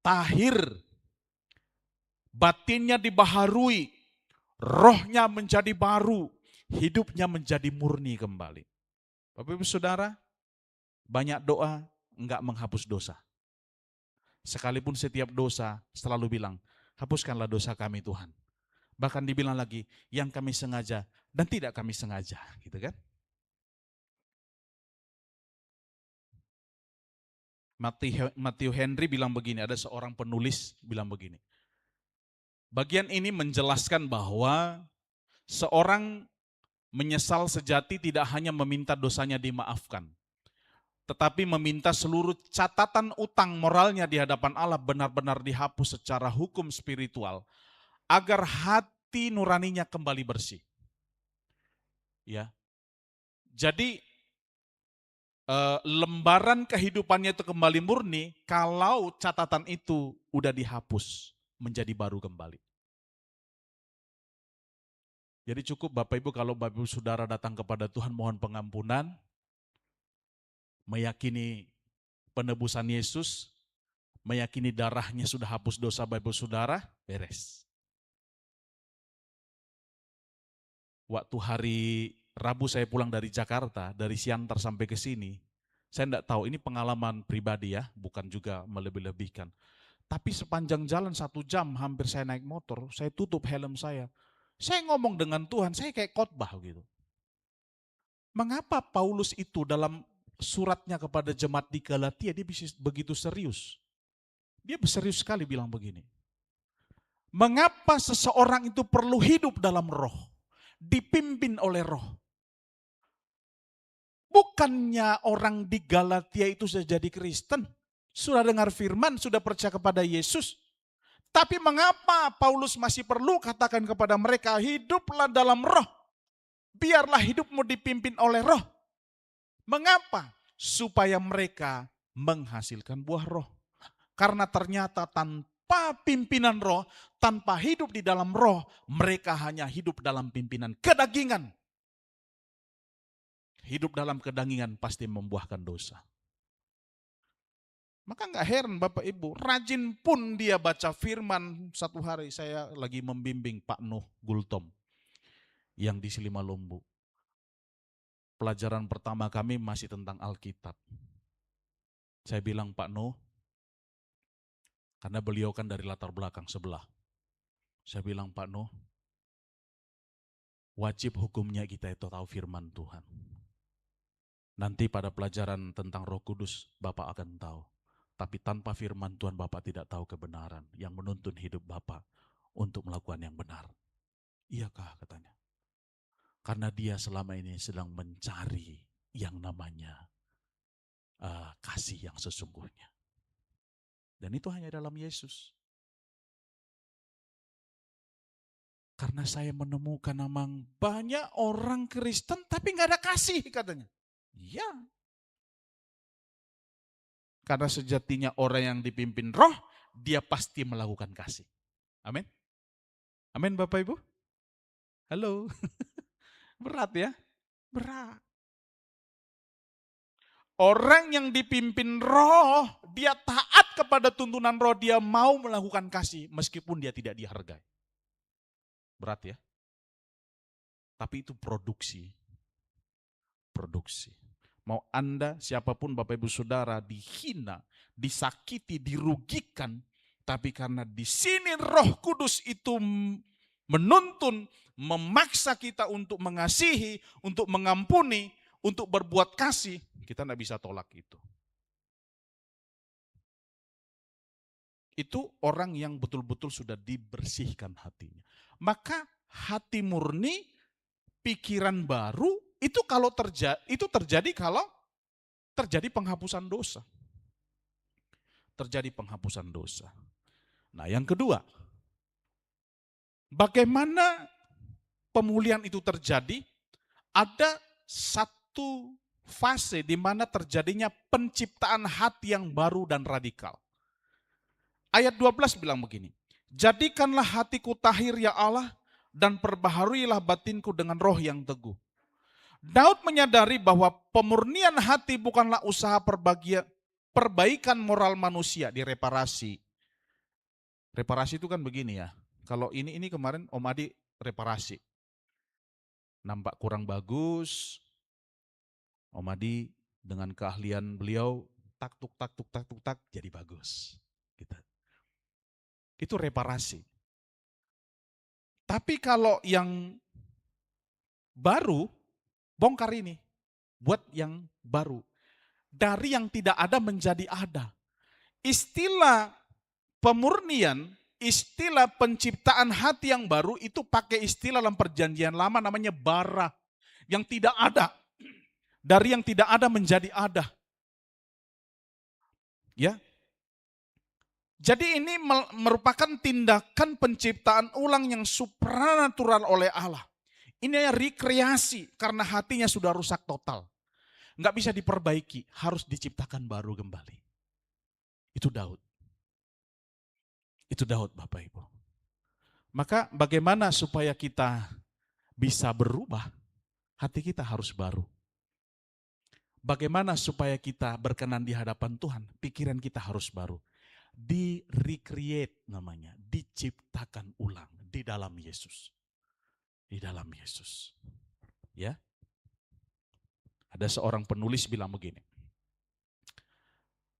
Tahir, batinnya dibaharui, rohnya menjadi baru, hidupnya menjadi murni kembali. Bapak Ibu Saudara, banyak doa enggak menghapus dosa. Sekalipun setiap dosa selalu bilang, hapuskanlah dosa kami Tuhan. Bahkan dibilang lagi, yang kami sengaja dan tidak kami sengaja, gitu kan? Matthew Henry bilang begini, ada seorang penulis bilang begini. Bagian ini menjelaskan bahwa seorang menyesal sejati tidak hanya meminta dosanya dimaafkan, tetapi meminta seluruh catatan utang moralnya di hadapan Allah benar-benar dihapus secara hukum spiritual, agar hati nuraninya kembali bersih. Ya, jadi lembaran kehidupannya itu kembali murni kalau catatan itu udah dihapus menjadi baru kembali. Jadi cukup Bapak Ibu kalau Bapak Ibu Saudara datang kepada Tuhan mohon pengampunan, meyakini penebusan Yesus, meyakini darahnya sudah hapus dosa Bapak Ibu Saudara, beres. Waktu hari Rabu saya pulang dari Jakarta, dari Siantar sampai ke sini, saya tidak tahu, ini pengalaman pribadi ya, bukan juga melebih-lebihkan. Tapi sepanjang jalan 1 jam hampir saya naik motor, saya tutup helm saya. Saya ngomong dengan Tuhan, saya kayak khotbah gitu. Mengapa Paulus itu dalam suratnya kepada jemaat di Galatia dia bisa begitu serius? Dia serius sekali bilang begini. Mengapa seseorang itu perlu hidup dalam roh? Dipimpin oleh roh. Bukannya orang di Galatia itu sudah jadi Kristen, sudah dengar firman, sudah percaya kepada Yesus. Tapi mengapa Paulus masih perlu katakan kepada mereka, hiduplah dalam roh. Biarlah hidupmu dipimpin oleh roh. Mengapa? Supaya mereka menghasilkan buah roh. Karena ternyata tanpa pimpinan roh, tanpa hidup di dalam roh, mereka hanya hidup dalam pimpinan kedagingan. Hidup dalam kedagingan pasti membuahkan dosa. Maka nggak heran Bapak Ibu, rajin pun dia baca firman. Satu hari saya lagi membimbing Pak Nuh Gultom yang di Silimalombu. Pelajaran pertama kami masih tentang Alkitab. Saya bilang Pak Nuh, karena beliau kan dari latar belakang sebelah. Saya bilang Pak Nuh, wajib hukumnya kita itu tahu firman Tuhan. Nanti pada pelajaran tentang Roh Kudus Bapak akan tahu. Tapi tanpa firman Tuhan Bapak tidak tahu kebenaran yang menuntun hidup Bapak untuk melakukan yang benar. Iyakah katanya? Karena dia selama ini sedang mencari yang namanya kasih yang sesungguhnya. Dan itu hanya dalam Yesus. Karena saya menemukan memang banyak orang Kristen tapi nggak ada kasih katanya. Iya. Karena sejatinya orang yang dipimpin roh, dia pasti melakukan kasih. Amin. Amin Bapak Ibu. Halo. Berat ya? Berat. Orang yang dipimpin roh, dia taat kepada tuntunan roh, dia mau melakukan kasih meskipun dia tidak dihargai. Berat ya? Tapi itu produksi. Produksi. Mau Anda, siapapun Bapak Ibu Saudara, dihina, disakiti, dirugikan, tapi karena di sini Roh Kudus itu menuntun, memaksa kita untuk mengasihi, untuk mengampuni, untuk berbuat kasih, kita tidak bisa tolak itu. Itu orang yang betul-betul sudah dibersihkan hatinya. Maka hati murni, pikiran baru, itu terjadi kalau terjadi penghapusan dosa. Terjadi penghapusan dosa. Nah, yang kedua, bagaimana pemulihan itu terjadi? Ada satu fase di mana terjadinya penciptaan hati yang baru dan radikal. Ayat 12 bilang begini, jadikanlah hatiku tahir ya Allah, dan perbaharuilah batinku dengan roh yang teguh. Daud menyadari bahwa pemurnian hati bukanlah usaha perbaikan moral manusia, direparasi. Reparasi itu kan begini ya, kalau ini kemarin Om Adi reparasi. Nampak kurang bagus, Om Adi dengan keahlian beliau, tak tuk tak jadi bagus. Gitu. Itu reparasi. Tapi kalau yang baru, bongkar ini, buat yang baru. Dari yang tidak ada menjadi ada. Istilah pemurnian, istilah penciptaan hati yang baru itu pakai istilah dalam perjanjian lama namanya bara. Yang tidak ada. Dari yang tidak ada menjadi ada. Ya. Jadi ini merupakan tindakan penciptaan ulang yang supranatural oleh Allah. Ini rekreasi karena hatinya sudah rusak total. Nggak bisa diperbaiki, harus diciptakan baru kembali. Itu Daud. Itu Daud Bapak Ibu. Maka bagaimana supaya kita bisa berubah? Hati kita harus baru. Bagaimana supaya kita berkenan di hadapan Tuhan? Pikiran kita harus baru. Di-recreate namanya, diciptakan ulang di dalam Yesus. Di dalam Yesus. Ya. Ada seorang penulis bilang begini,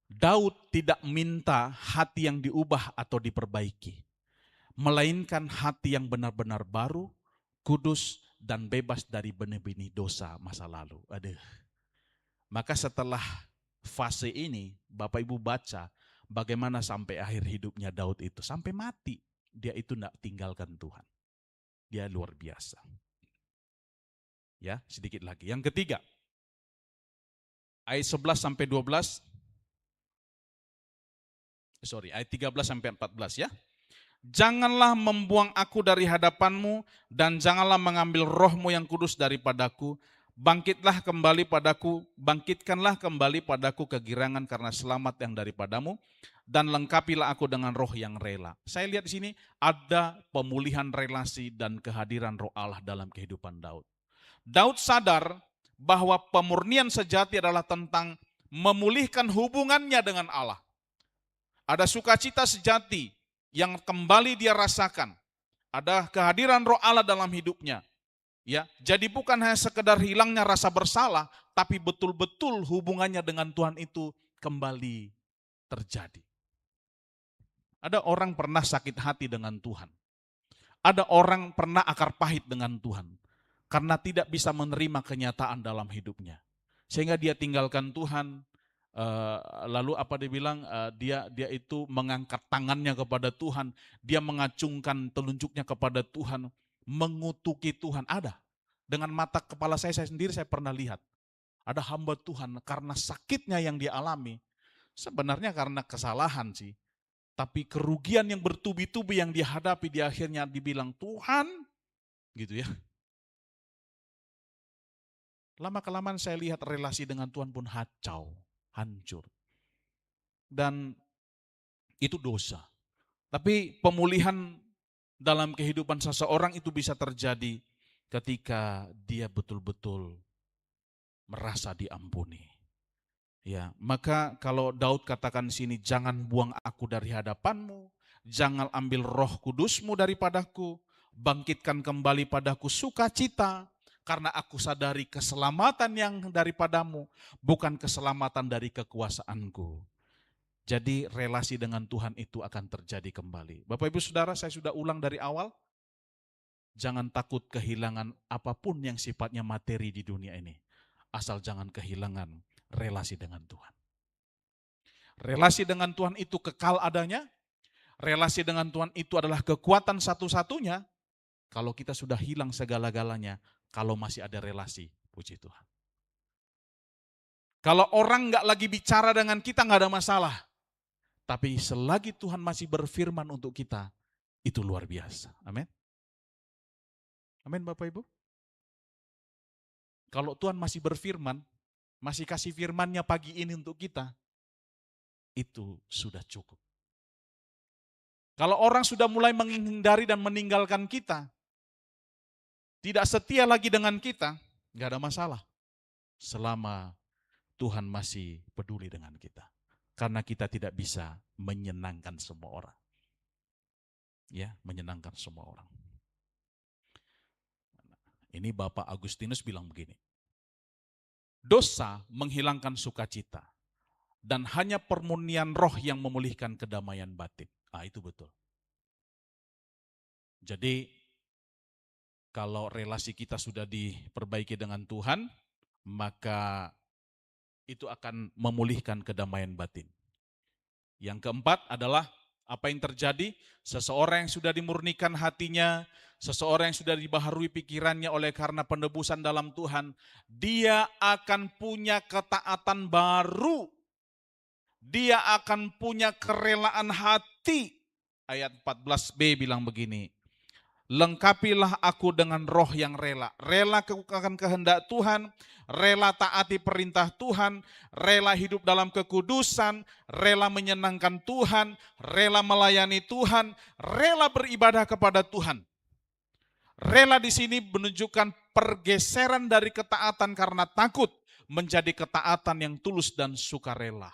Daud tidak minta hati yang diubah atau diperbaiki, melainkan hati yang benar-benar baru, kudus, dan bebas dari benih-benih dosa masa lalu. Aduh. Maka setelah fase ini, Bapak Ibu baca bagaimana sampai akhir hidupnya Daud itu. Sampai mati, dia itu tidak tinggalkan Tuhan. Dia luar biasa. Ya, sedikit lagi. Yang ketiga, ayat 11 sampai 12. Ayat 13 sampai 14 ya. Janganlah membuang aku dari hadapanmu, dan janganlah mengambil rohmu yang kudus daripadaku. Bangkitkanlah kembali padaku kegirangan karena selamat yang daripadamu, dan lengkapilah aku dengan roh yang rela. Saya lihat di sini ada pemulihan relasi dan kehadiran roh Allah dalam kehidupan Daud. Daud sadar bahwa pemurnian sejati adalah tentang memulihkan hubungannya dengan Allah. Ada sukacita sejati yang kembali dia rasakan. Ada kehadiran roh Allah dalam hidupnya. Ya, jadi bukan hanya sekedar hilangnya rasa bersalah, tapi betul-betul hubungannya dengan Tuhan itu kembali terjadi. Ada orang pernah sakit hati dengan Tuhan. Ada orang pernah akar pahit dengan Tuhan karena tidak bisa menerima kenyataan dalam hidupnya. Sehingga dia tinggalkan Tuhan. Lalu apa dia bilang, dia itu mengangkat tangannya kepada Tuhan, dia mengacungkan telunjuknya kepada Tuhan, mengutuki Tuhan. Ada, dengan mata kepala saya sendiri saya pernah lihat, ada hamba Tuhan karena sakitnya yang dia alami, sebenarnya karena kesalahan sih, Tapi kerugian yang bertubi-tubi yang dihadapi, di akhirnya dibilang Tuhan, gitu ya. Lama-kelamaan saya lihat relasi dengan Tuhan pun hancur. Dan itu dosa. Tapi pemulihan dalam kehidupan seseorang itu bisa terjadi ketika dia betul-betul merasa diampuni. Ya, maka kalau Daud katakan di sini, jangan buang aku dari hadapanmu, jangan ambil roh kudusmu daripadaku, bangkitkan kembali padaku sukacita, karena aku sadari keselamatan yang daripadamu, bukan keselamatan dari kekuasaanku. Jadi relasi dengan Tuhan itu akan terjadi kembali. Bapak Ibu Saudara, saya sudah ulang dari awal, jangan takut kehilangan apapun yang sifatnya materi di dunia ini. Asal jangan kehilangan relasi dengan Tuhan. Relasi dengan Tuhan itu kekal adanya. Relasi dengan Tuhan itu adalah kekuatan satu-satunya. Kalau kita sudah hilang segala-galanya, kalau masih ada relasi, puji Tuhan. Kalau orang nggak lagi bicara dengan kita, nggak ada masalah. Tapi selagi Tuhan masih berfirman untuk kita, itu luar biasa. Amin. Amin Bapak Ibu. Kalau Tuhan masih berfirman, masih kasih firman-Nya pagi ini untuk kita, itu sudah cukup. Kalau orang sudah mulai menghindari dan meninggalkan kita, tidak setia lagi dengan kita, nggak ada masalah. Selama Tuhan masih peduli dengan kita. Karena kita tidak bisa menyenangkan semua orang. Ya, menyenangkan semua orang. Ini Bapak Agustinus bilang begini. Dosa menghilangkan sukacita. Dan hanya permurnian roh yang memulihkan kedamaian batin. Itu betul. Jadi kalau relasi kita sudah diperbaiki dengan Tuhan, maka itu akan memulihkan kedamaian batin. Yang keempat adalah apa yang terjadi? Seseorang yang sudah dimurnikan hatinya, seseorang yang sudah dibaharui pikirannya oleh karena penebusan dalam Tuhan, dia akan punya ketaatan baru. Dia akan punya kerelaan hati. Ayat 14b bilang begini, lengkapilah aku dengan roh yang rela. Rela akan kehendak Tuhan, rela taati perintah Tuhan, rela hidup dalam kekudusan, rela menyenangkan Tuhan, rela melayani Tuhan, rela beribadah kepada Tuhan. Rela di sini menunjukkan pergeseran dari ketaatan karena takut menjadi ketaatan yang tulus dan sukarela.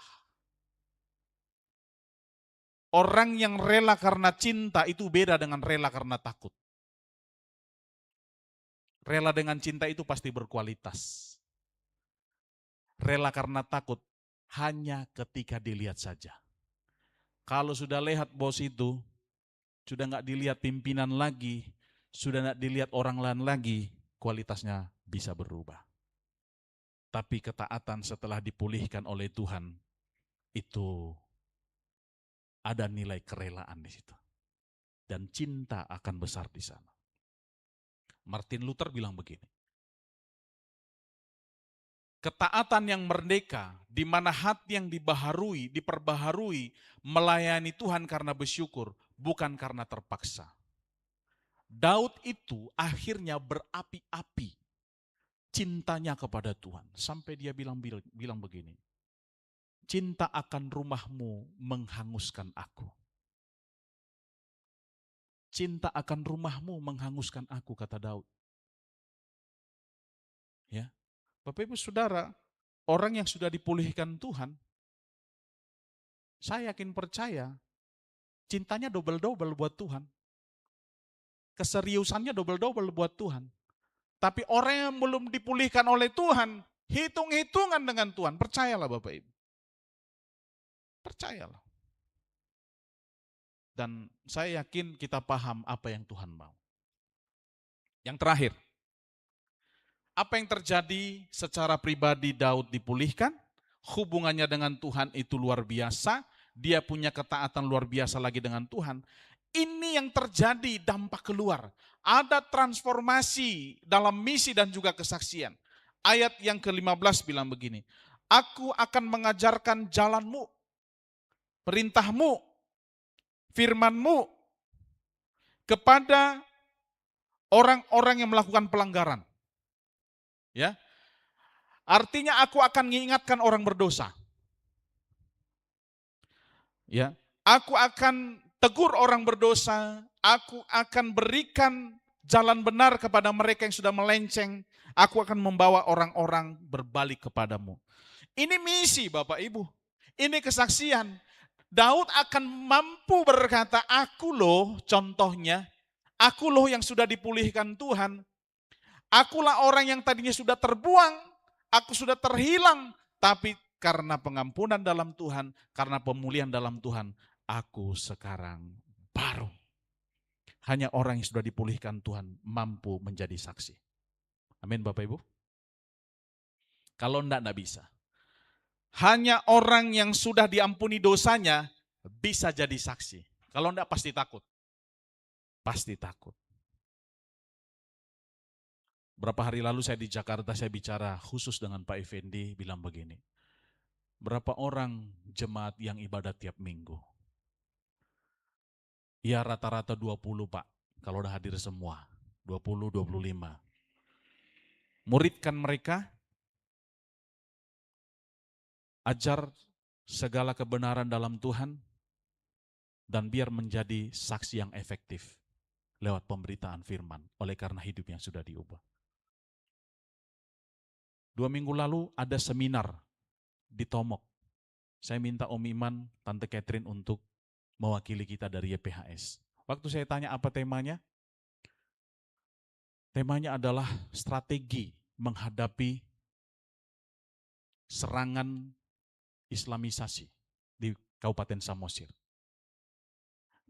Orang yang rela karena cinta itu beda dengan rela karena takut. Rela dengan cinta itu pasti berkualitas. Rela karena takut hanya ketika dilihat saja. Kalau sudah lihat bos itu, sudah nggak dilihat pimpinan lagi, sudah nggak dilihat orang lain lagi, kualitasnya bisa berubah. Tapi ketaatan setelah dipulihkan oleh Tuhan, itu ada nilai kerelaan di situ. Dan cinta akan besar di sana. Martin Luther bilang begini, ketaatan yang merdeka, di mana hati yang diperbaharui, melayani Tuhan karena bersyukur, bukan karena terpaksa. Daud itu akhirnya berapi-api cintanya kepada Tuhan. Sampai dia bilang begini, cinta akan rumahmu menghanguskan aku. Cinta akan rumahmu menghanguskan aku, kata Daud. Ya, Bapak Ibu Saudara, orang yang sudah dipulihkan Tuhan, saya yakin percaya, cintanya double-double buat Tuhan. Keseriusannya double-double buat Tuhan. Tapi orang yang belum dipulihkan oleh Tuhan, hitung-hitungan dengan Tuhan. Percayalah Bapak Ibu. Percayalah. Dan saya yakin kita paham apa yang Tuhan mau. Yang terakhir, apa yang terjadi secara pribadi Daud dipulihkan, hubungannya dengan Tuhan itu luar biasa, dia punya ketaatan luar biasa lagi dengan Tuhan. Ini yang terjadi dampak keluar. Ada transformasi dalam misi dan juga kesaksian. Ayat yang ke-15 bilang begini, aku akan mengajarkan jalanmu, perintahmu, firman-Mu kepada orang-orang yang melakukan pelanggaran. Ya. Artinya aku akan mengingatkan orang berdosa. Ya. Aku akan tegur orang berdosa, aku akan berikan jalan benar kepada mereka yang sudah melenceng, aku akan membawa orang-orang berbalik kepadamu. Ini misi Bapak Ibu, ini kesaksian. Daud akan mampu berkata, aku loh contohnya, aku loh yang sudah dipulihkan Tuhan, akulah orang yang tadinya sudah terbuang, aku sudah terhilang, tapi karena pengampunan dalam Tuhan, karena pemulihan dalam Tuhan, aku sekarang baru. Hanya orang yang sudah dipulihkan Tuhan mampu menjadi saksi. Amin Bapak Ibu. Kalau enggak bisa. Hanya orang yang sudah diampuni dosanya bisa jadi saksi. Kalau enggak pasti takut. Pasti takut. Berapa hari lalu saya di Jakarta, saya bicara khusus dengan Pak Effendi, bilang begini. Berapa orang jemaat yang ibadat tiap minggu? Ya rata-rata 20 Pak, kalau udah hadir semua. 20, 25. Muridkan mereka, ajar segala kebenaran dalam Tuhan, dan biar menjadi saksi yang efektif lewat pemberitaan firman, oleh karena hidup yang sudah diubah. 2 minggu lalu ada seminar di Tomok. Saya minta Om Iman, Tante Catherine untuk mewakili kita dari YPHS. Waktu saya tanya apa temanya, temanya adalah strategi menghadapi serangan Islamisasi di Kabupaten Samosir.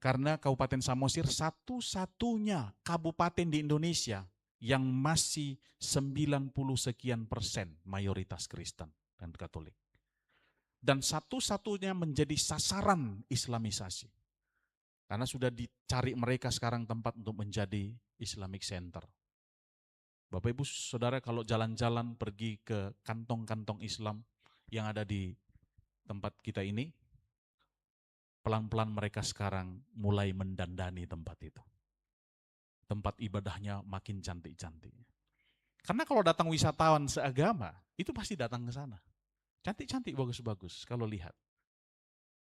Karena Kabupaten Samosir satu-satunya kabupaten di Indonesia yang masih 90 sekian persen mayoritas Kristen dan Katolik. Dan satu-satunya menjadi sasaran Islamisasi. Karena sudah dicari mereka sekarang tempat untuk menjadi Islamic Center. Bapak Ibu Saudara kalau jalan-jalan pergi ke kantong-kantong Islam yang ada di tempat kita ini, pelan-pelan mereka sekarang mulai mendandani tempat itu. Tempat ibadahnya makin cantik-cantik. Karena kalau datang wisatawan seagama, itu pasti datang ke sana. Cantik-cantik, bagus-bagus kalau lihat.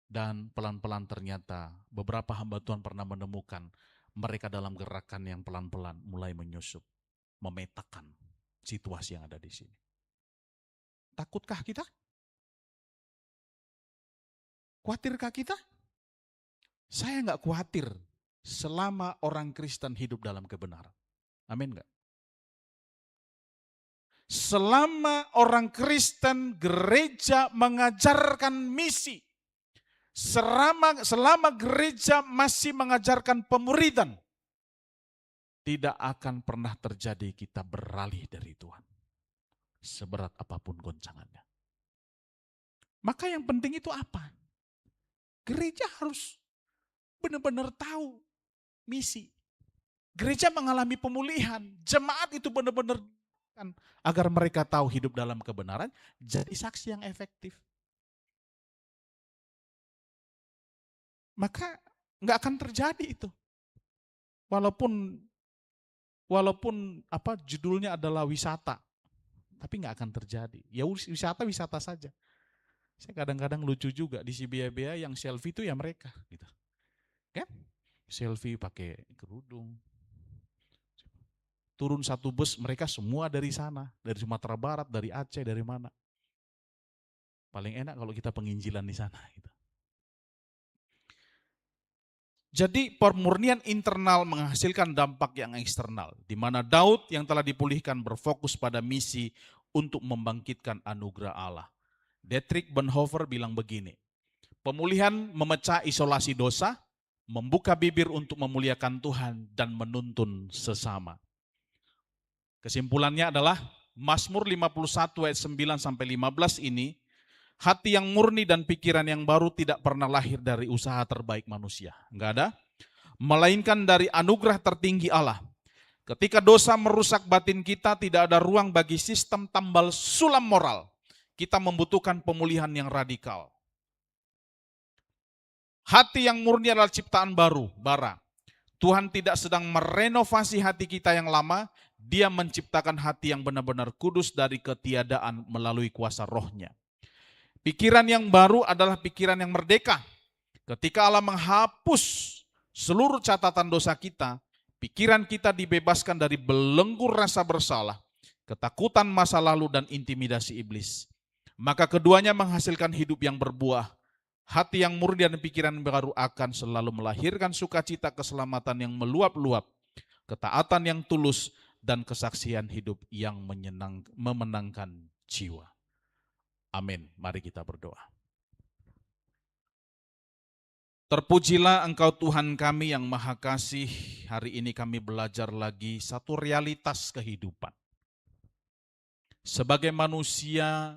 Dan pelan-pelan ternyata beberapa hamba Tuhan pernah menemukan mereka dalam gerakan yang pelan-pelan mulai menyusup, memetakan situasi yang ada di sini. Takutkah kita? Khawatirkah kita? Saya enggak khawatir selama orang Kristen hidup dalam kebenaran. Amin enggak? Selama orang Kristen gereja mengajarkan misi, selama gereja masih mengajarkan pemuridan, tidak akan pernah terjadi kita beralih dari Tuhan. Seberat apapun goncangannya. Maka yang penting itu apa? Gereja harus benar-benar tahu misi. Gereja mengalami pemulihan, jemaat itu benar-benar agar mereka tahu hidup dalam kebenaran, jadi saksi yang efektif. Maka nggak akan terjadi itu. Walaupun judulnya adalah wisata, tapi nggak akan terjadi. Ya wisata saja. Saya kadang-kadang lucu juga di Sibia-bia yang selfie itu ya mereka, gitu. Kan? Selfie pakai kerudung. Turun satu bus, mereka semua dari sana, dari Sumatera Barat, dari Aceh, dari mana. Paling enak kalau kita penginjilan di sana. Gitu. Jadi pemurnian internal menghasilkan dampak yang eksternal, di mana Daud yang telah dipulihkan berfokus pada misi untuk membangkitkan anugerah Allah. Dietrich Bonhoeffer bilang begini, pemulihan memecah isolasi dosa, membuka bibir untuk memuliakan Tuhan dan menuntun sesama. Kesimpulannya adalah Mazmur 51 ayat 9-15 ini, hati yang murni dan pikiran yang baru tidak pernah lahir dari usaha terbaik manusia. Enggak ada. Melainkan dari anugerah tertinggi Allah. Ketika dosa merusak batin kita, tidak ada ruang bagi sistem tambal sulam moral. Kita membutuhkan pemulihan yang radikal. Hati yang murni adalah ciptaan baru, bara. Tuhan tidak sedang merenovasi hati kita yang lama, Dia menciptakan hati yang benar-benar kudus dari ketiadaan melalui kuasa rohnya. Pikiran yang baru adalah pikiran yang merdeka. Ketika Allah menghapus seluruh catatan dosa kita, pikiran kita dibebaskan dari belenggu rasa bersalah, ketakutan masa lalu, dan intimidasi iblis. Maka keduanya menghasilkan hidup yang berbuah. Hati yang murni dan pikiran baru akan selalu melahirkan sukacita keselamatan yang meluap-luap, ketaatan yang tulus, dan kesaksian hidup yang memenangkan jiwa. Amin. Mari kita berdoa. Terpujilah Engkau Tuhan kami yang Maha Kasih. Hari ini kami belajar lagi satu realitas kehidupan. Sebagai manusia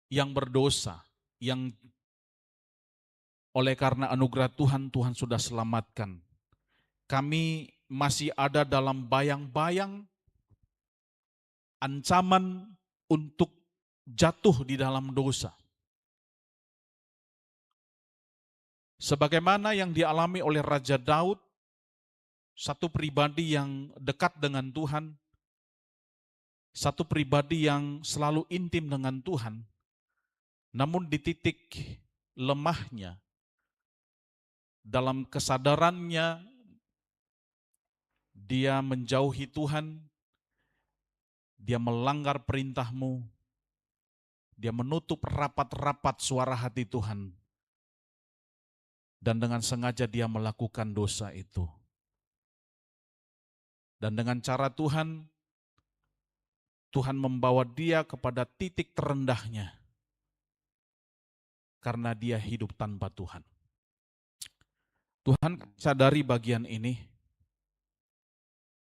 yang berdosa, yang oleh karena anugerah Tuhan, Tuhan sudah selamatkan. Kami masih ada dalam bayang-bayang ancaman untuk jatuh di dalam dosa. Sebagaimana yang dialami oleh Raja Daud, satu pribadi yang dekat dengan Tuhan, satu pribadi yang selalu intim dengan Tuhan, namun di titik lemahnya, dalam kesadarannya, dia menjauhi Tuhan, dia melanggar perintah-Mu, dia menutup rapat-rapat suara hati Tuhan, dan dengan sengaja dia melakukan dosa itu. Dan dengan cara Tuhan, Tuhan membawa dia kepada titik terendahnya, karena dia hidup tanpa Tuhan. Tuhan sadari bagian ini,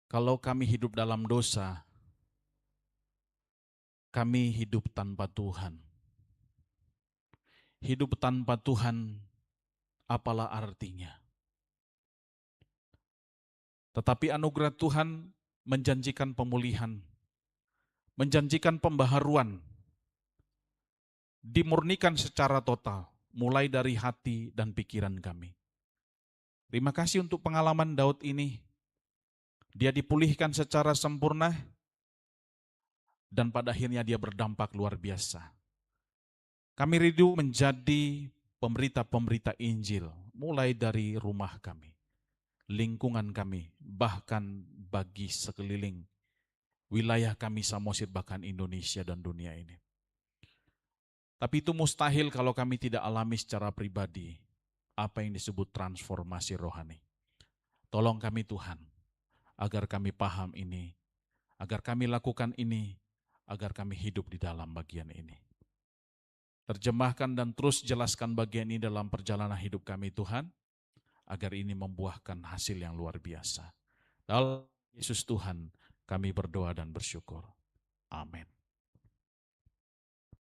kalau kami hidup dalam dosa, kami hidup tanpa Tuhan. Hidup tanpa Tuhan, apalah artinya? Tetapi anugerah Tuhan menjanjikan pemulihan, menjanjikan pembaharuan, dimurnikan secara total, mulai dari hati dan pikiran kami. Terima kasih untuk pengalaman Daud ini. Dia dipulihkan secara sempurna, dan pada akhirnya dia berdampak luar biasa. Kami rindu menjadi pemberita-pemberita Injil, mulai dari rumah kami, lingkungan kami, bahkan bagi sekeliling wilayah kami Samosir, bahkan Indonesia dan dunia ini. Tapi itu mustahil kalau kami tidak alami secara pribadi apa yang disebut transformasi rohani. Tolong kami Tuhan, agar kami paham ini, agar kami lakukan ini, agar kami hidup di dalam bagian ini. Terjemahkan dan terus jelaskan bagian ini dalam perjalanan hidup kami Tuhan, agar ini membuahkan hasil yang luar biasa. Dalam Yesus Tuhan, kami berdoa dan bersyukur. Amin.